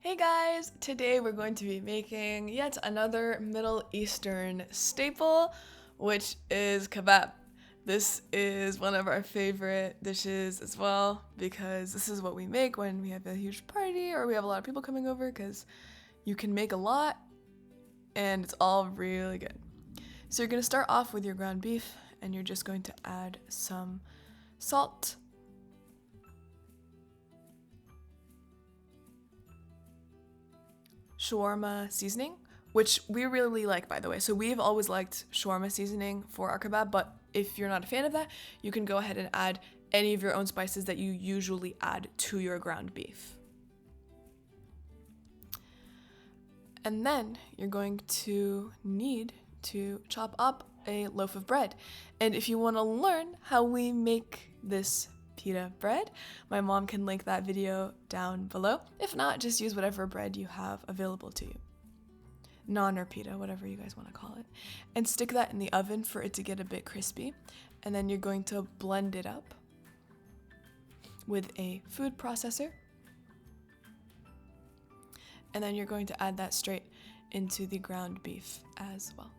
Hey guys! Today we're going to be making yet another Middle Eastern staple, which is kebab. This is one of our favorite dishes as well because this is what we make when we have a huge party or we have a lot of people coming over because you can make a lot and it's all really good. So you're going to start off with your ground beef and you're just going to add some salt, shawarma seasoning, which we really like, by the way. So we've always liked shawarma seasoning for our kebab, but if you're not a fan of that, you can go ahead and add any of your own spices that you usually add to your ground beef. And then you're going to need to chop up a loaf of bread. And if you want to learn how we make this pita bread, my mom can link that video down below. If not, just use whatever bread you have available to you. Naan or pita, whatever you guys want to call it. And stick that in the oven for it to get a bit crispy. And then you're going to blend it up with a food processor. And then you're going to add that straight into the ground beef as well.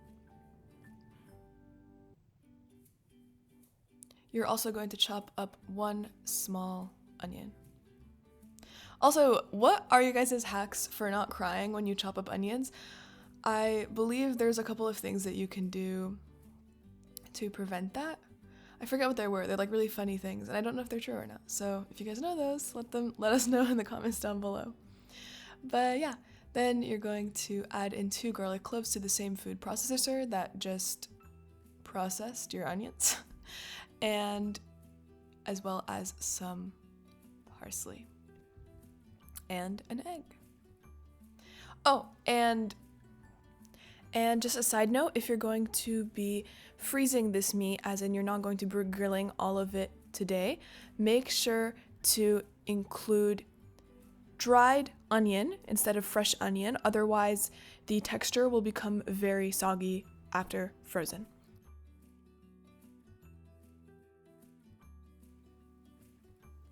You're also going to chop up one small onion. Also, what are you guys' hacks for not crying when you chop up onions? I believe there's a couple of things that you can do to prevent that. I forget what they were. They're like really funny things, and I don't know if they're true or not. So if you guys know those, let us know in the comments down below. But yeah, then you're going to add in 2 garlic cloves to the same food processor that just processed your onions, and as well as some parsley and an egg. Oh, and just a side note, if you're going to be freezing this meat, as in you're not going to be grilling all of it today, make sure to include dried onion instead of fresh onion, otherwise the texture will become very soggy after frozen.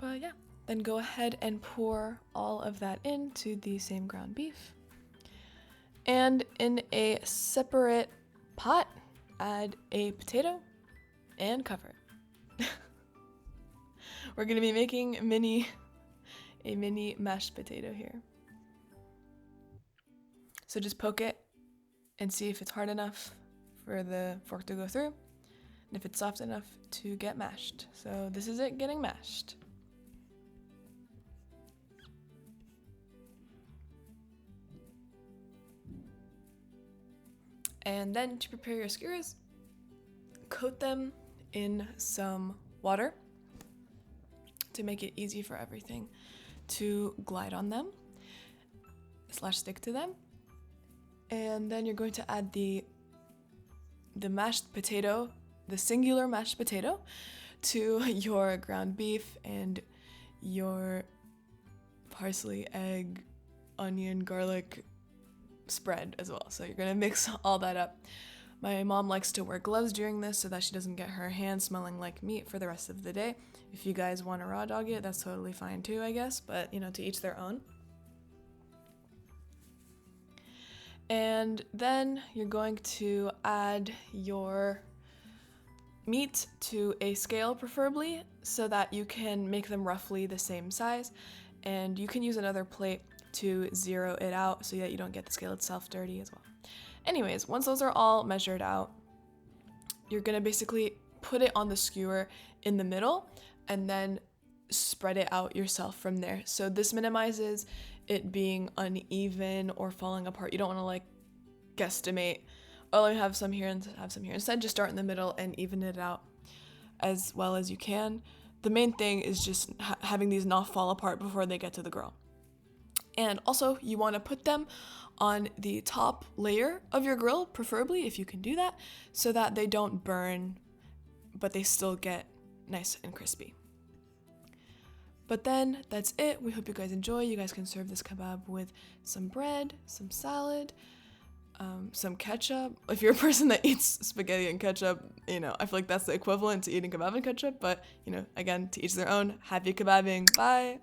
But yeah, then go ahead and pour all of that into the same ground beef. And in a separate pot, add a potato and cover it. We're gonna be making a mini mashed potato here. So just poke it and see if it's hard enough for the fork to go through, and if it's soft enough to get mashed. So this is it getting mashed. And then to prepare your skewers, coat them in some water to make it easy for everything to glide on them / stick to them. And then you're going to add the mashed potato, the singular mashed potato, to your ground beef and your parsley, egg, onion, garlic spread as well. So you're gonna mix all that up. My mom likes to wear gloves during this so that she doesn't get her hands smelling like meat for the rest of the day. If you guys want to raw dog it, that's totally fine too, I guess, but to each their own. And then you're going to add your meat to a scale, preferably, so that you can make them roughly the same size. And you can use another plate to zero it out so that you don't get the scale itself dirty as well. Anyways, once those are all measured out, you're gonna basically put it on the skewer in the middle and then spread it out yourself from there. So this minimizes it being uneven or falling apart. You don't want to guesstimate, oh, let me have some here and have some here. Instead, just start in the middle and even it out as well as you can. The main thing is just having these not fall apart before they get to the grill. And also, you want to put them on the top layer of your grill, preferably if you can do that, so that they don't burn, but they still get nice and crispy. But then that's it. We hope you guys enjoy. You guys can serve this kebab with some bread, some salad, some ketchup. If you're a person that eats spaghetti and ketchup, I feel like that's the equivalent to eating kebab and ketchup, but again, to each their own. Happy kebabbing. Bye.